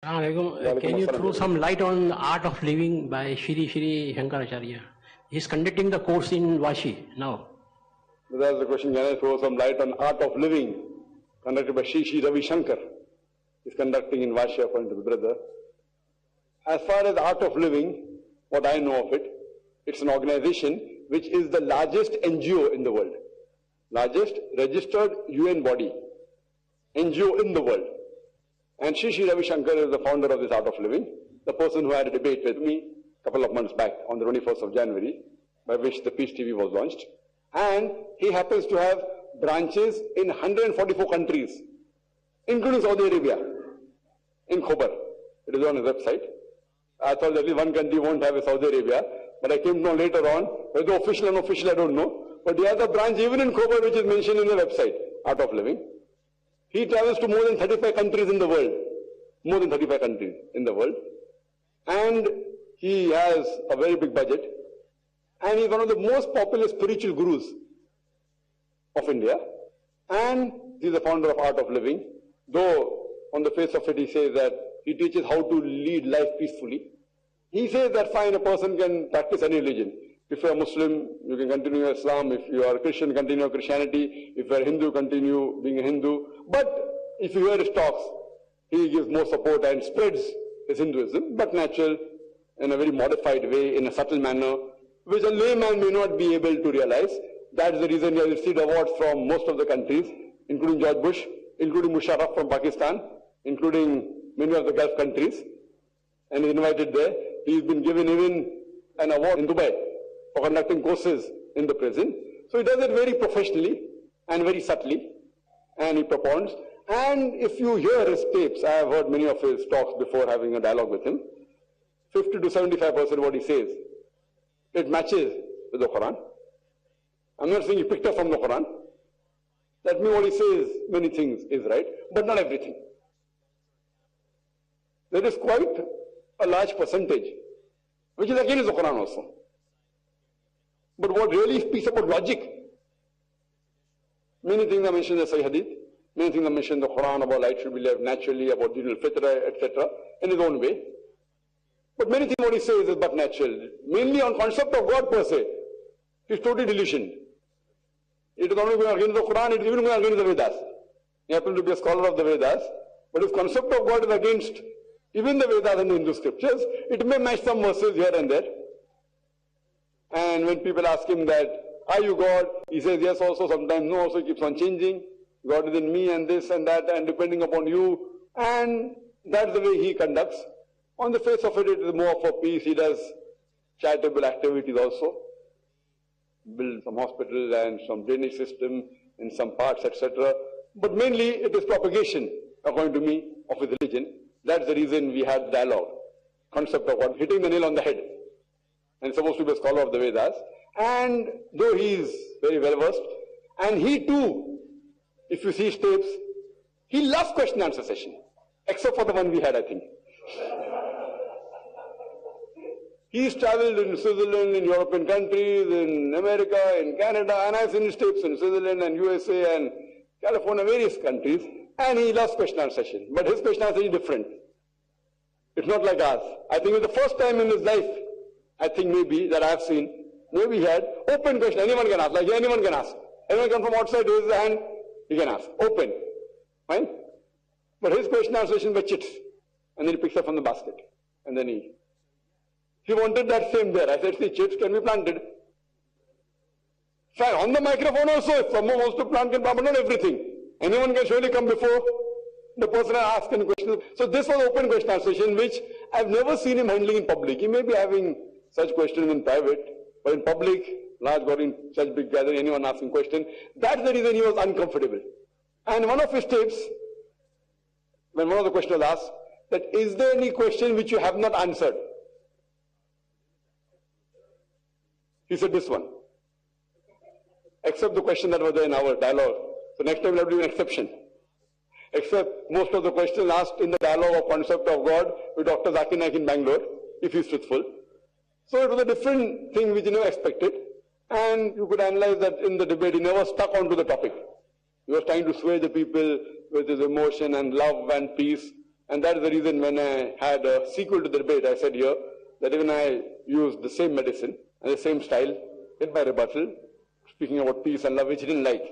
Can you throw some light on the art of living by Shri Shri Shankaracharya? He's conducting the course in Vashi now. That's the question. Can I throw some light on art of living conducted by Shri Shri Ravi Shankar? He's conducting in Vashi according to the brother. As far as art of living, what I know of it, it's an organization which is the largest NGO in the world. Largest registered UN body, NGO in the world. And Shri Shri Ravi Shankar is the founder of this art of living, the person who had a debate with me a couple of months back on the 21st of January, by which the Peace TV was launched. And he happens to have branches in 144 countries, including Saudi Arabia, in Khobar. It is on his website. I thought at least one country won't have a Saudi Arabia, but I came to know later on, whether official or unofficial, I don't know. But he has a branch even in Khobar, which is mentioned in the website, Art of Living. He travels to more than 35 countries in the world. More than 35 countries in the world. And he has a very big budget. And he's one of the most popular spiritual gurus of India. And he's the founder of Art of Living. Though on the face of it he says that he teaches how to lead life peacefully. He says that fine, a person can practice any religion. If you are Muslim, you can continue Islam. If you are a Christian, continue Christianity. If you are Hindu, continue being a Hindu. But if you hear his talks, he gives more support and spreads his Hinduism, but natural, in a very modified way, in a subtle manner, which a layman may not be able to realize. That is the reason he has received awards from most of the countries, including George Bush, including Musharraf from Pakistan, including many of the Gulf countries, and he is invited there. He has been given even an award in Dubai for conducting courses in the prison. So he does it very professionally and very subtly, and he propounds. And if you hear his tapes, I have heard many of his talks before having a dialogue with him, 50 to 75% what he says, it matches with the Quran. I'm not saying he picked up from the Quran. That means what he says, many things is right, but not everything. There is quite a large percentage, which is against the Quran also. But what really speaks about logic, many things are mentioned in the Sahih Hadith, many things are mentioned in the Quran about light should be lived naturally, about dinul fitra, etc., in his own way. But many things what he says is but natural. Mainly on concept of God per se, he is totally delusioned. It is not only going against the Quran, it is even going against the Vedas. He happens to be a scholar of the Vedas, but his concept of God is against even the Vedas and the Hindu scriptures. It may match some verses here and there. And when people ask him that, are you God? He says yes also, sometimes no also, he keeps on changing. God is in me and this and that and depending upon you. And that's the way he conducts. On the face of it, it is more for peace. He does charitable activities also. Build some hospitals and some drainage system in some parts, etc. But mainly it is propagation, according to me, of his religion. That's the reason we had dialogue. Concept of God, hitting the nail on the head. And he's supposed to be a scholar of the Vedas. And though he is very well versed, and he too, if you see his tapes, he loves question and answer session. Except for the one we had, I think. He's traveled in Switzerland, in European countries, in America, in Canada, and I've seen his tapes in Switzerland and USA and California, various countries, and he loves question and answer session. But his question and answer is different. It's not like ours. I think it's the first time in his life, I think maybe, that I have seen, maybe he had open question, anyone can ask, like anyone can ask. Anyone can from outside raise his hand, he can ask, open. Fine? But his question and answer session were chits, and then he picks up from the basket, and then he wanted that same there. I said, see, chits can be planted. Fine, on the microphone also, if someone wants to plant, can plant, but not everything. Anyone can surely come before the person asks any question. So this was open question answer session, which I've never seen him handling in public. He may be having such questions in private, but in public, large gathering, such big gathering, anyone asking question, that's the reason he was uncomfortable. And one of his tapes, when one of the questions was asked, that is there any question which you have not answered? He said this one. Except the question that was there in our dialogue. So next time we'll have to do an exception. Except most of the questions asked in the dialogue of concept of God with Dr. Zakir Naik in Bangalore, if he's truthful. So it was a different thing which he never expected. And you could analyze that in the debate, he never stuck onto the topic. He was trying to sway the people with his emotion and love and peace. And that is the reason when I had a sequel to the debate, I said here that even I used the same medicine and the same style in my rebuttal, speaking about peace and love, which he didn't like.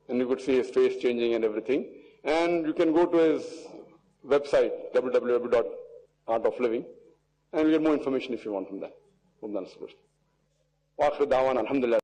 And you could see his face changing and everything. And you can go to his website, www.artofliving, and you get more information if you want from that. Alhamdulillah.